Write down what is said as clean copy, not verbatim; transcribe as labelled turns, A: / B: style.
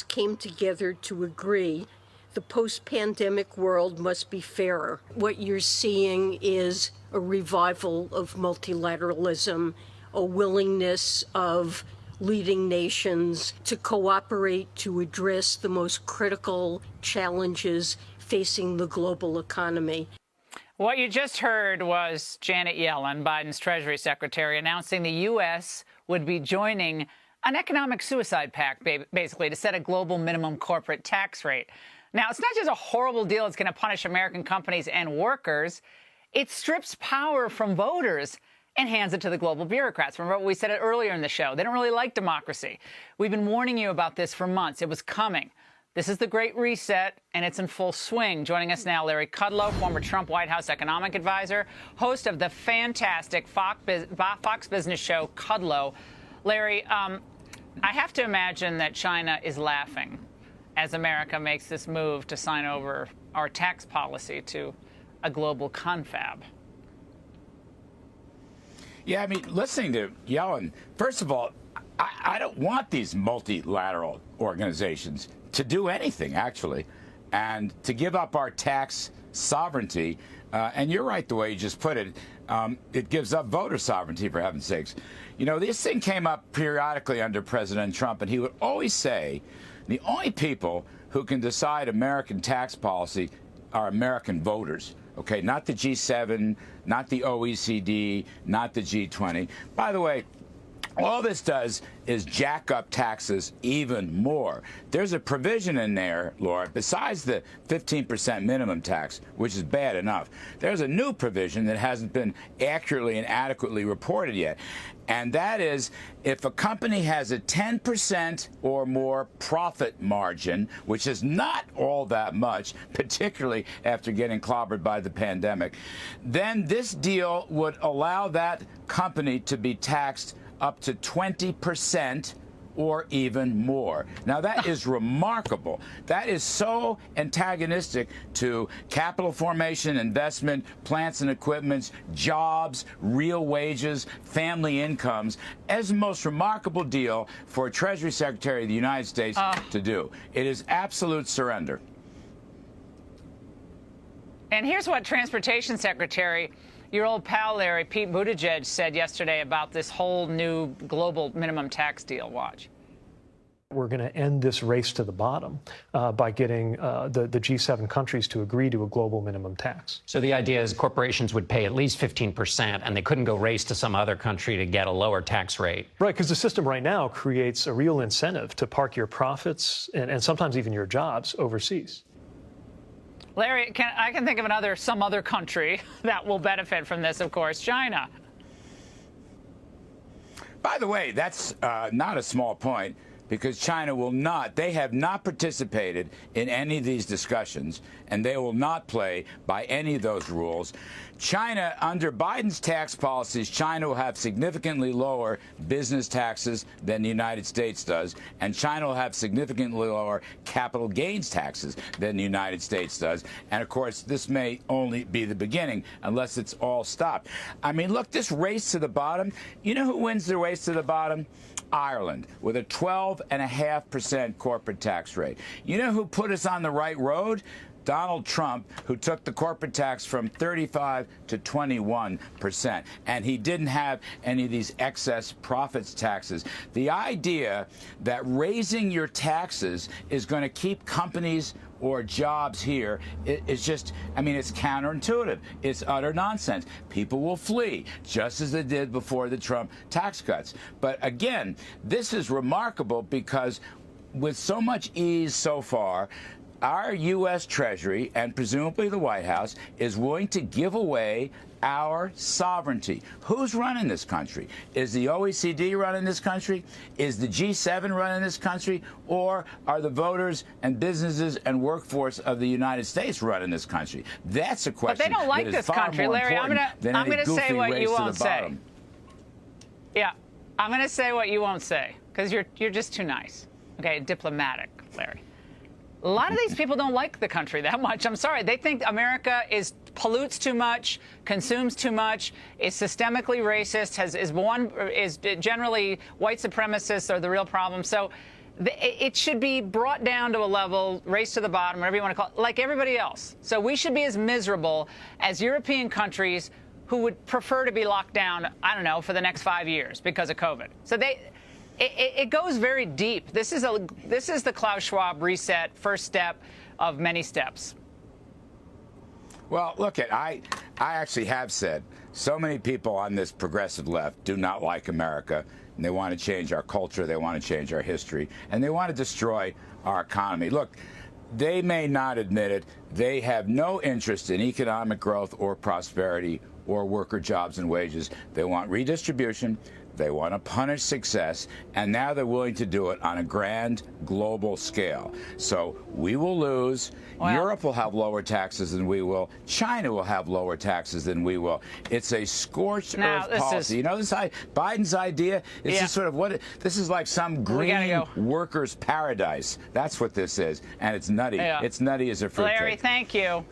A: came together to agree the post-pandemic world must be fairer. What you're seeing is a revival of multilateralism, a willingness of leading nations to cooperate to address the most critical challenges facing the global economy.
B: What you just heard was Janet Yellen, Biden's Treasury Secretary, announcing the U.S. would be joining an economic suicide pact, basically, to set a global minimum corporate tax rate. Now, it's not just a horrible deal that's going to punish American companies and workers. It strips power from voters and hands it to the global bureaucrats. Remember what we said earlier in the show. They don't really like democracy. We've been warning you about this for months. It was coming. This is the Great Reset, and it's in full swing. Joining us now, Larry Kudlow, former Trump White House economic advisor, host of the fantastic Fox Business show, Kudlow. Larry, I have to imagine that China is laughing as America makes this move to sign over our tax policy to a global confab.
C: Yeah, I mean, listening to Yellen, first of all, I don't want these multilateral organizations to do anything, actually, and to give up our tax sovereignty. And you're right the way you just put it. It gives up voter sovereignty, for heaven's sakes. You know, this thing came up periodically under President Trump, and he would always say the only people who can decide American tax policy are American voters. Okay, not the G7, not the OECD, not the G20. By the way, all this does is jack up taxes even more. There's a provision in there, Laura, besides the 15% minimum tax, which is bad enough. There's a new provision that hasn't been accurately and adequately reported yet. And that is, if a company has a 10% or more profit margin, which is not all that much, particularly after getting clobbered by the pandemic, then this deal would allow that company to be taxed up to 20% or even more. Now, that is remarkable. That is so antagonistic to capital formation, investment, plants and equipments, jobs, real wages, family incomes, as the most remarkable deal for a Treasury Secretary of the United States to do. It is absolute surrender.
B: And here's what Transportation Secretary, your old pal, Larry, Pete Buttigieg, said yesterday about this whole new global minimum tax deal. Watch.
D: We're going to end this race to the bottom by getting the G7 countries to agree to a global minimum tax.
E: So the idea is corporations would pay at least 15%, and they couldn't go race to some other country to get a lower tax rate.
D: Right, because the system right now creates a real incentive to park your profits and sometimes even your jobs overseas.
B: Larry, I can think of some other country that will benefit from this, of course, China.
C: By the way, that's not a small point, because China will not, they have not participated in any of these discussions, and they will not play by any of those rules. China, under Biden's tax policies, China will have significantly lower business taxes than the United States does, and China will have significantly lower capital gains taxes than the United States does. And, of course, this may only be the beginning unless it's all stopped. I mean, look, this race to the bottom, you know who wins the race to the bottom? Ireland, with a 12.5% corporate tax rate. You know who put us on the right road? Donald Trump, who took the corporate tax from 35 to 21%. And he didn't have any of these excess profits taxes. The idea that raising your taxes is going to keep companies or jobs here is just, I mean, it's counterintuitive. It's utter nonsense. People will flee, just as they did before the Trump tax cuts. But again, this is remarkable because with so much ease so far, our U.S. Treasury and presumably the White House is willing to give away our sovereignty. Who's running this country? Is the OECD running this country? Is the G7 running this country? Or are the voters and businesses and workforce of the United States running this country? That's a question.
B: But they don't like this country, Larry. I'm going to say what you won't say. Yeah, I'm going to say what you won't say because you're just too nice. Okay, diplomatic, Larry. A lot of these people don't like the country that much. I'm sorry. They think America pollutes too much, consumes too much, is systemically racist, is generally white supremacists are the real problem. So It should be brought down to a level, race to the bottom, whatever you want to call it, like everybody else. So we should be as miserable as European countries who would prefer to be locked down, I don't know, for the next 5 years because of COVID. So it goes very deep. This is the Klaus Schwab reset, first step of many steps.
C: Well, look, I actually have said so many people on this progressive left do not like America, and they want to change our culture, they want to change our history, and they want to destroy our economy. Look, they may not admit it. They have no interest in economic growth or prosperity or worker jobs and wages. They want redistribution. They want to punish success, and now they're willing to do it on a grand global scale. So we will lose.
B: Wow.
C: Europe will have lower taxes than we will. China will have lower taxes than we will. It's a scorched earth policy. You know, Biden's idea is just sort of this is like some green workers' paradise. That's what this is, and it's nutty.
B: Yeah.
C: It's nutty as a fruitcake.
B: Larry, thank you.